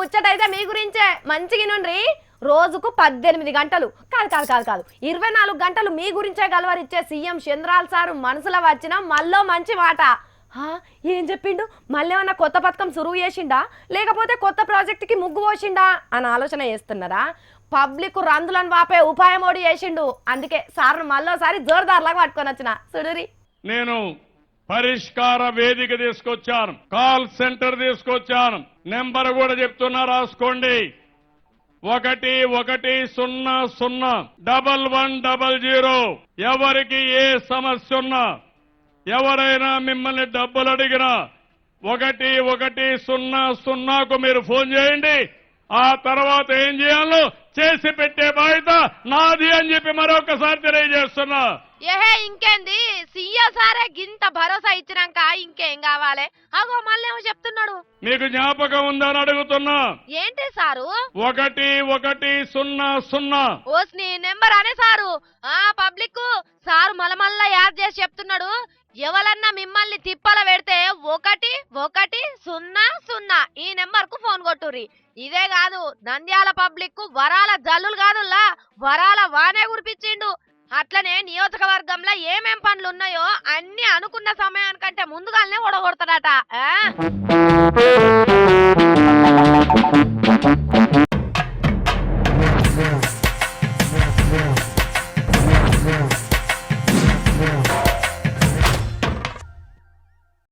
ముచ్చటైతే మీ గురించే మంచిగా నుండ్రి. రోజుకు 18 గంటలు కాదు కాదు కాదు కాదు 24 గంటలు మీ గురించే గలవరిచ్చే సీఎం చంద్రాల్ సారు మనసులో వచ్చిన మళ్ళీ మంచి మాట. ఏం చెప్పిండు? మళ్ళీ ఏమన్నా కొత్త పథకం సురువు చేసిండా లేకపోతే కొత్త ప్రాజెక్టుకి ముగ్గు పోసిండా అని ఆలోచన చేస్తున్నారా? పబ్లిక్ రందులను వాపే ఉపాయం ఓడి చేసిండు. అందుకే సార్ను మళ్ళోసారి జోరుదారులాగా పట్టుకొని వచ్చిన సుడురి. నేను పరిష్కార వేదిక తీసుకొచ్చాను, కాల్ సెంటర్ తీసుకొచ్చాను. నెంబర్ కూడా చెప్తున్నా, రాసుకోండి. 11001100. ఎవరికి ఏ సమస్య ఉన్నా, ఎవరైనా మిమ్మల్ని డబ్బులు అడిగినా 1100కు మీరు ఫోన్ చేయండి. ఆ తర్వాత ఏం చేయాలో చేసి పెట్టే బాధ్యత నాది అని చెప్పి మరొకసారి తెలియజేస్తున్నా. ఏహే ఇంకేంది, సీఎం సారే గింత భరోసా ఇచ్చినాక ఇంకేం కావాలి? అగో మళ్ళేమో చెప్తున్నాడు. మీకు జ్ఞాపకం ఉందని అడుగుతున్నా. ఏంటి సారు? 1100. ఓస్ నీ నెంబర్ అనే సారు. పబ్లిక్ సారు మళ్ళా యాడ్ చేసి చెప్తున్నాడు. ఎవరన్నా మిమ్మల్ని తిప్పల పెడితే 1100 ఈ నెంబర్ కు ఫోన్ కొట్టుర్రి. ఇదే కాదు, నంద్యాల పబ్లిక్ వరాల జల్లులు కాదుల్లా, వరాల వానే కురిపించిండు. అట్లనే నియోజకవర్గంలో ఏమేం పనులు ఉన్నాయో అన్ని అనుకున్న సమయానికంటే ముందుగానే ఓడగొడతాడట.